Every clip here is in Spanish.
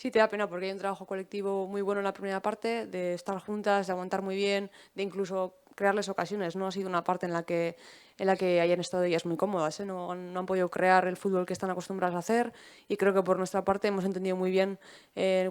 Sí, te da pena porque hay un trabajo colectivo muy bueno en la primera parte, de estar juntas, de aguantar muy bien, de incluso crearles ocasiones. No ha sido una parte en la que hayan estado ellas muy cómodas, ¿eh? No han podido crear el fútbol que están acostumbradas a hacer y creo que por nuestra parte hemos entendido muy bien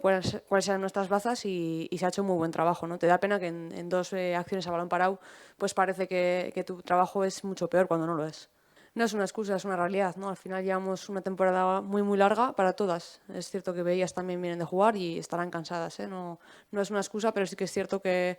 cuáles eran nuestras bazas y se ha hecho un muy buen trabajo, ¿no? Te da pena que en dos acciones a balón parado pues parece que tu trabajo es mucho peor cuando no lo es. No es una excusa, es una realidad, ¿no? Al final llevamos una temporada muy larga para todas. Es cierto que ellas también vienen de jugar y estarán cansadas, ¿eh? No es una excusa, pero sí que es cierto que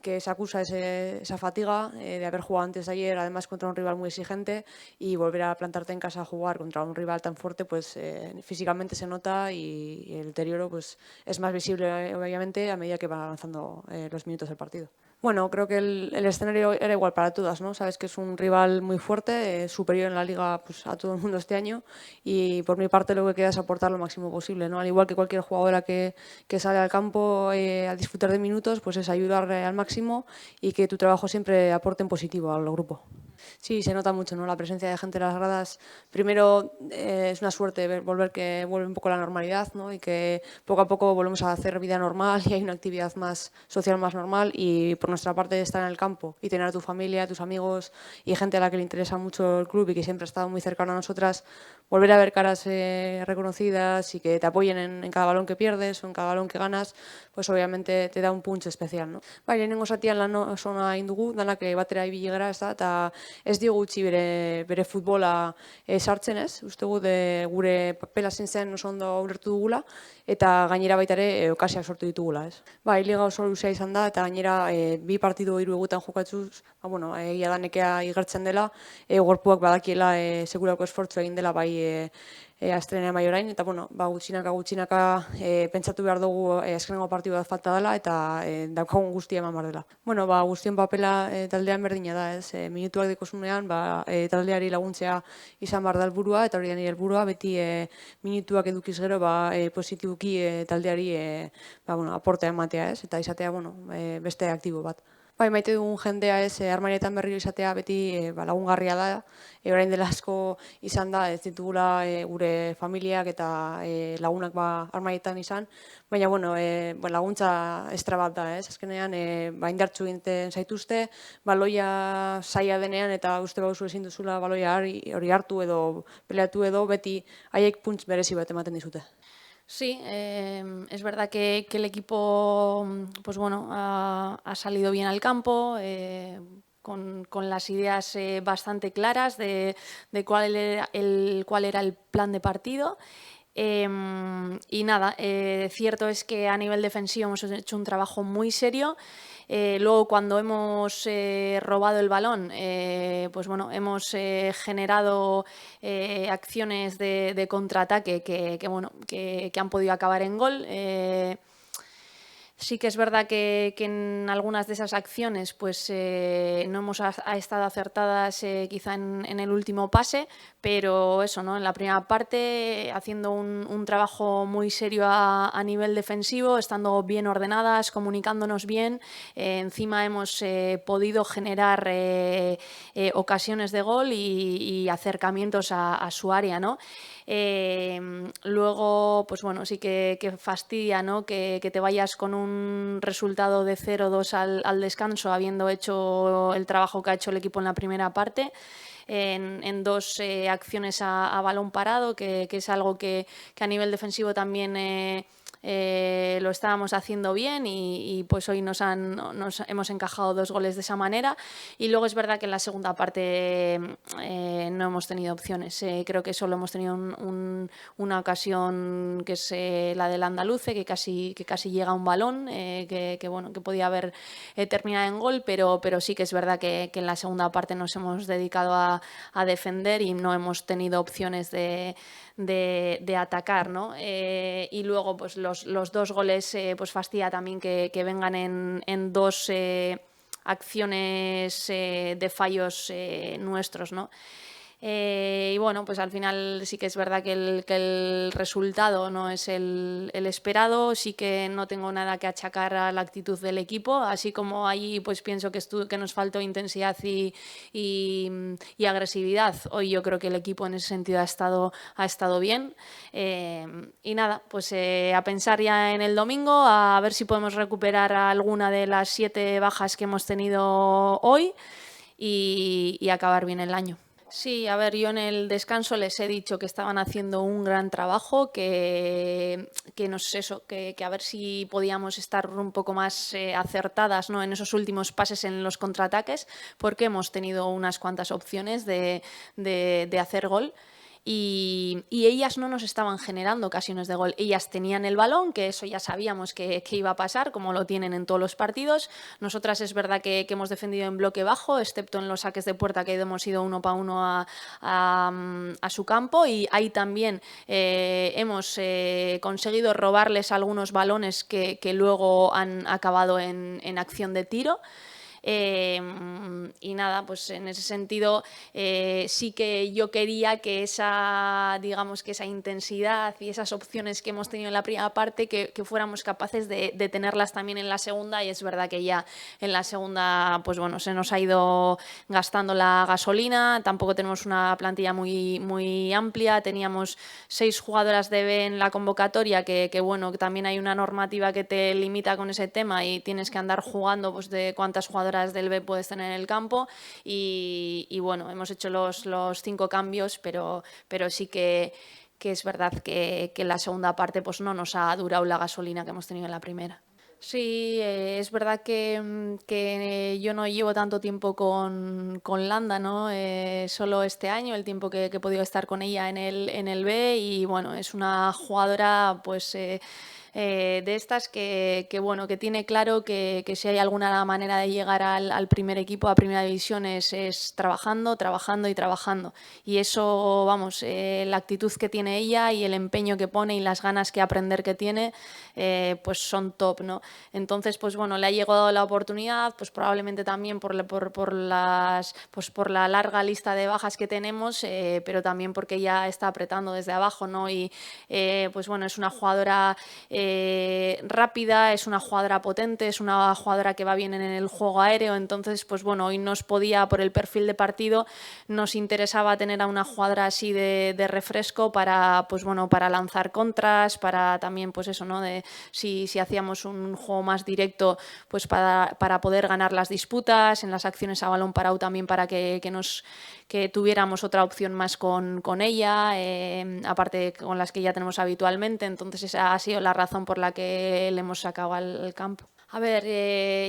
se acusa esa fatiga de haber jugado antes de ayer, además contra un rival muy exigente, y volver a plantarte en casa a jugar contra un rival tan fuerte, pues físicamente se nota y el deterioro pues, es más visible, obviamente, a medida que van avanzando los minutos del partido. Bueno, creo que el escenario era igual para todas, ¿no? Sabes que es un rival muy fuerte, superior en la liga pues, a todo el mundo este año y por mi parte lo que queda es aportar lo máximo posible, ¿no? Al igual que cualquier jugadora que sale al campo a disfrutar de minutos, pues es ayudar al máximo y que tu trabajo siempre aporte en positivo al grupo. Sí, se nota mucho, ¿no? La presencia de gente en las gradas. Primero, es una suerte volver que vuelve un poco la normalidad, ¿no? Y que poco a poco volvemos a hacer vida normal y hay una actividad más social más normal. Y por nuestra parte, estar en el campo y tener a tu familia, a tus amigos y gente a la que le interesa mucho el club y que siempre ha estado muy cercana a nosotras, volver a ver caras reconocidas y que te apoyen en cada balón que pierdes o en cada balón que ganas, pues obviamente te da un punch especial, no? Bai, lehenengo zatian lan oso ona egin dugu, danak batera ibili gara, ez da, eta ez diogu utzi bere futbola sartzen, ez? Uste gu gure papela zein zen oso ondo ulertu dugula, eta gainera baita ere okasiak sortu ditugula, ez? Bai, liga oso luzea izan da, eta gainera bi partidu hiru egutan jokatzuz, bueno, egia da nekea igertzen dela, gorpuak badakiela segurako esfortzu egin dela bai astelenean bai orain, eta bueno, gutxinaka pentsatu behar dugu azkenengo partidu bat falta dela, eta daukagun guztia eman behar dela. Bueno, guztien papela taldean berdina da, ez? Minutuak dikosunean, taldeari laguntzea izan behar da helburua, eta hori da nire helburua, beti minutuak edukiz gero, positibuki taldeari aportea ematea, ez? Eta izatea, beste aktibo bat. Bai, maite dugun jendea ez, armarietan berriro izatea beti lagungarria da. Orain dela asko izan da, ez ditugula gure familiak eta lagunak armarietan izan. Baina, laguntza estra bat da, ez? Azkenean, indartsu egiten zaituzte, baloia zaila denean eta uste bauzu ezin duzula baloia hori hartu edo peleatu edo beti haiek puntz berezi bat ematen dizute. Sí, es verdad que el equipo pues bueno, ha salido bien al campo, con las ideas bastante claras de cuál era el plan de partido. Y nada, cierto es que a nivel defensivo hemos hecho un trabajo muy serio. Luego, cuando hemos robado el balón, pues bueno, hemos generado acciones de contraataque que han podido acabar en gol. Sí que es verdad que en algunas de esas acciones pues no hemos estado acertadas quizá en el último pase, pero eso, ¿no? En la primera parte haciendo un trabajo muy serio a nivel defensivo, estando bien ordenadas, comunicándonos bien, encima hemos podido generar ocasiones de gol y acercamientos a su área, ¿no? Luego, pues bueno, sí que fastidia, ¿no? Que te vayas con un resultado de 0-2 al descanso, habiendo hecho el trabajo que ha hecho el equipo en la primera parte. En dos acciones a balón parado, que es algo que a nivel defensivo también lo estábamos haciendo bien y pues hoy nos hemos encajado 2 goles de esa manera. Y luego es verdad que en la segunda parte no hemos tenido opciones. Creo que solo hemos tenido una ocasión que es la del Andaluce, que casi llega a un balón, que podía haber terminado en gol, pero sí que es verdad que en la segunda parte nos hemos dedicado a defender y no hemos tenido opciones de atacar, ¿no? Y luego pues los 2 goles pues fastidia también que vengan en 2 acciones de fallos nuestros, ¿no? Y bueno, pues al final sí que es verdad que el resultado no es el esperado, sí que no tengo nada que achacar a la actitud del equipo, así como ahí pues pienso que nos faltó intensidad y agresividad. Hoy yo creo que el equipo en ese sentido ha estado bien. Y nada, pues a pensar ya en el domingo, a ver si podemos recuperar alguna de las 7 bajas que hemos tenido hoy y acabar bien el año. Sí, a ver, yo en el descanso les he dicho que estaban haciendo un gran trabajo, que a ver si podíamos estar un poco más acertadas, ¿no?, en esos últimos pases en los contraataques, porque hemos tenido unas cuantas opciones de hacer gol. Y ellas no nos estaban generando ocasiones de gol. Ellas tenían el balón, que eso ya sabíamos que iba a pasar, como lo tienen en todos los partidos. Nosotras es verdad que hemos defendido en bloque bajo, excepto en los saques de puerta, que hemos ido 1 para 1 a su campo, y ahí también hemos conseguido robarles algunos balones que luego han acabado en acción de tiro. Y nada, pues en ese sentido sí que yo quería que digamos que esa intensidad y esas opciones que hemos tenido en la primera parte, que fuéramos capaces de tenerlas también en la segunda, y es verdad que ya en la segunda pues bueno, se nos ha ido gastando la gasolina, tampoco tenemos una plantilla muy amplia, teníamos 6 jugadoras de B en la convocatoria, que bueno, que también hay una normativa que te limita con ese tema y tienes que andar jugando pues de cuántas jugadoras del B puedes tener en el campo, y bueno, hemos hecho los 5 cambios, pero sí que es verdad que la segunda parte pues no nos ha durado la gasolina que hemos tenido en la primera. Sí, es verdad que yo no llevo tanto tiempo con Landa, ¿no? Solo este año, el tiempo que he podido estar con ella en el B, y bueno, es una jugadora pues de estas bueno, que tiene claro que si hay alguna manera de llegar al primer equipo, a primera división, es trabajando, trabajando y trabajando. Y eso, vamos, la actitud que tiene ella y el empeño que pone y las ganas que aprender que tiene, pues son top, ¿no? Entonces, pues bueno, le ha llegado la oportunidad, pues probablemente también por la larga lista de bajas que tenemos, pero también porque ya está apretando desde abajo, ¿no? Y pues bueno, es una jugadora rápida, es una jugadora potente, es una jugadora que va bien en el juego aéreo. Entonces, pues bueno, hoy por el perfil de partido, nos interesaba tener a una jugadora así de refresco para, pues bueno, para lanzar contras, para también, pues eso, ¿no?, de si hacíamos un juego más directo, pues para poder ganar las disputas, en las acciones a balón parado también, para que tuviéramos otra opción más con ella, aparte con las que ya tenemos habitualmente. Entonces esa ha sido la razón por la que le hemos sacado al campo. A ver,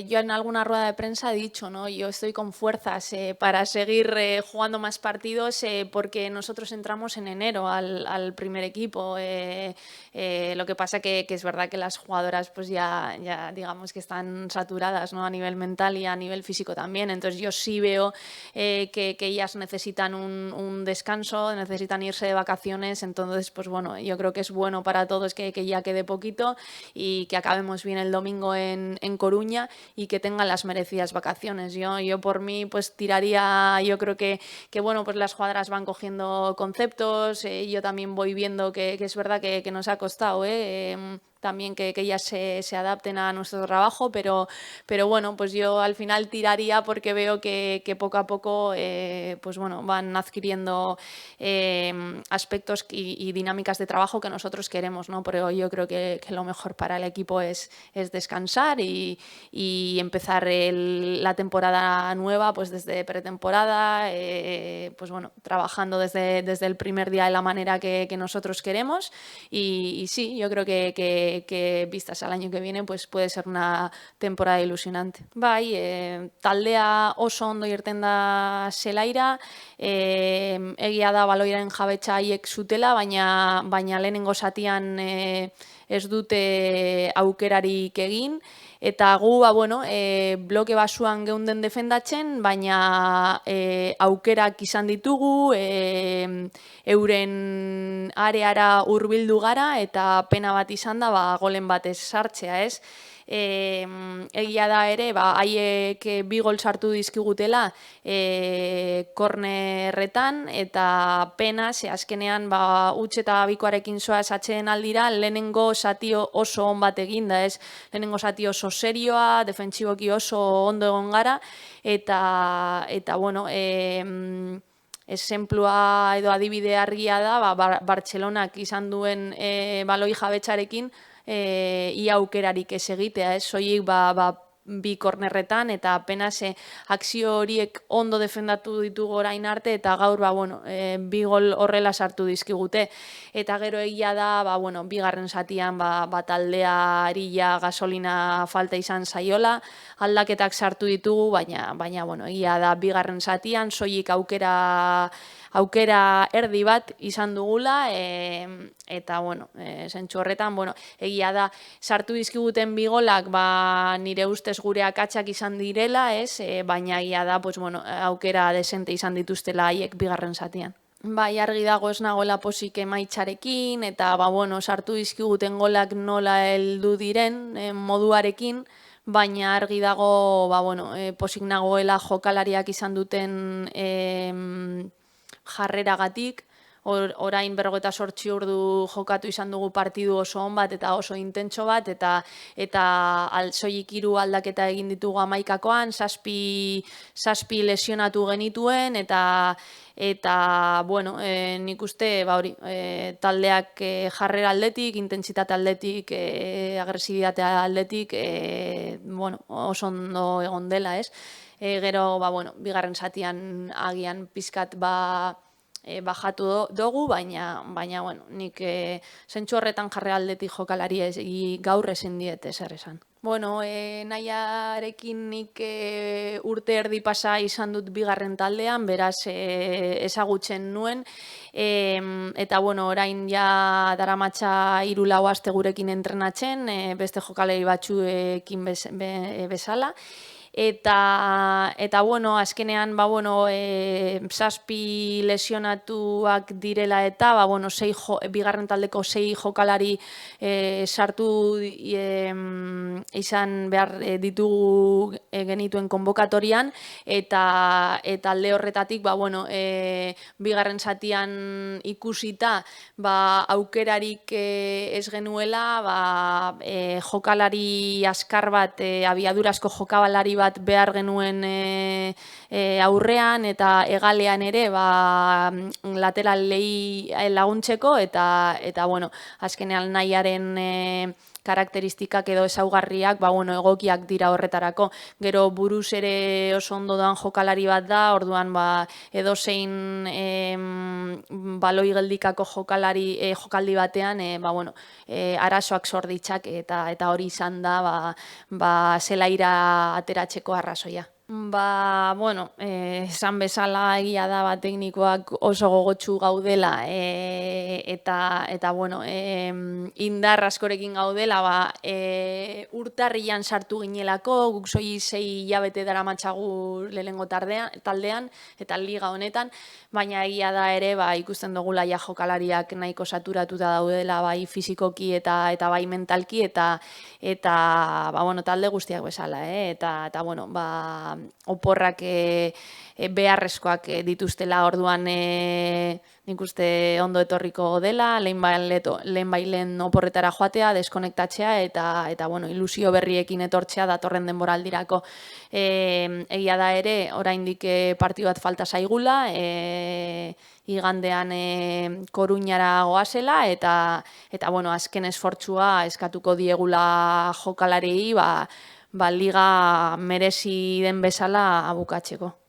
yo en alguna rueda de prensa he dicho, ¿no?, yo estoy con fuerzas para seguir jugando más partidos, porque nosotros entramos en enero al primer equipo. Lo que pasa que es verdad que las jugadoras pues ya digamos que están saturadas, ¿no?, a nivel mental y a nivel físico también. Entonces yo sí veo que ellas necesitan un descanso, necesitan irse de vacaciones. Entonces, pues bueno, yo creo que es bueno para todos que ya quede poquito y que acabemos bien el domingo en Coruña, y que tengan las merecidas vacaciones. Yo por mí pues tiraría, yo creo que bueno, pues las jugadoras van cogiendo conceptos, yo también voy viendo que es verdad que nos ha costado también que ellas se adapten a nuestro trabajo, pero bueno, pues yo al final tiraría, porque veo que poco a poco pues bueno, van adquiriendo aspectos y dinámicas de trabajo que nosotros queremos, ¿no? Pero yo creo que lo mejor para el equipo es descansar y empezar la temporada nueva pues desde pretemporada, pues bueno, trabajando desde el primer día de la manera que nosotros queremos, y sí, yo creo que vistas al año que viene pues puede ser una temporada ilusionante. Bai, taldea oso ondo irten da zelaira, egia da baloiaren jabetza haiek zutela, baina lehenengo zatian ez dute aukerarik egin, eta gu bueno, bloke basuan geunden defendatzen, baina aukerak izan ditugu, euren areara hurbildu gara, eta pena bat izan da golen batez sartzea, ez? Egia da ere, haiek 2 gol sartu dizkigutela kornerretan, eta pena, azkenean huts eta bikoarekin zoaz atxeden aldira, lehenengo zati oso on bat eginda, ez? Lehenengo zati oso serioa, defentsiboki oso ondo egon gara, eta bueno, esenplua edo adibide argia da, Bartzelonak izan duen baloi jabetzarekin ia aukerarik ez egitea, ez? Soilik 2 kornerretan, eta apenas akzio horiek ondo defendatu ditugu orain arte, eta gaur 2 gol horrela sartu dizkigute. Eta gero egia da, bigarren zatian taldeari gasolina falta izan zaiola, aldaketak sartu ditugu, baina egia da bigarren zatian soilik aukera erdi bat izan dugula, eta zentzu horretan, egia da sartu dizkiguten 2 golak nire ustez gure akatsak izan direla, baina egia da aukera desente izan dituztela haiek bigarren zatian. Bai, argi dago ez nagoela posik emaitzarekin, eta sartu dizkiguten golak nola heldu diren moduarekin, baina argi dago posik nagoela jokalariak izan duten jarreragatik. Orain 48 ordu jokatu izan dugu partidu oso on bat eta oso intentso bat, eta soilik 3 aldaketa egin ditugu 11koan, 7 lesionatu genituen, eta nik uste taldeak jarrera aldetik, intentsitate aldetik, agresibitate aldetik oso ondo egon dela, ez? Gero, bigarren zatian agian pizkat bajatu dugu, baina nik zentzu horretan jarre aldetik jokalari gaur ezin diet ezer esan. Nahiarekin nik urte erdi pasa izan dut bigarren taldean, beraz ezagutzen nuen, eta orain ja daramatza 3-4 aste gurekin entrenatzen, beste jokalari batzuekin bezala. Eta azkenean 7 lesionatuak direla, eta bigarren taldeko 6 jokalari sartu izan behar ditugu genituen konbokatorian, eta alde horretatik bigarren zatian ikusita aukerarik ez genuela, jokalari askar bat, abiadurazko jokabalari bat behar genuen aurrean, eta egalean ere lateralei laguntzeko, eta azkenean nahiaren karakteristikak edo ezaugarriak egokiak dira horretarako. Gero buruz ere oso ondo doan jokalari bat da, orduan edozein baloi geldikako jokaldi batean arazoak sor ditzak, eta hori izan da zelaira ateratzeko arrazoia. Esan bezala egia da teknikoak oso gogotsu gaudela, eta indar askorekin gaudela, urtarrian sartu ginelako, guk 6 hilabete daramatzagu lehenengo taldean, eta liga honetan, baina egia da ere ikusten dugula jokalariak nahiko saturatuta daudela, bai fizikoki eta bai mentalki, eta talde guztiak bezala, eta oporrak beharrezkoak dituztela, orduan nik uste ondo etorriko dela, lehen oporretara joatea, deskonektatzea, eta ilusio berriekin etortzea datorren denboraldirako. Egia da ere, oraindik partidu bat falta zaigula, igandean Koruñara goazela, eta azken esfortzua eskatuko diegula jokalarei, liga merezi den bezala bukatzeko.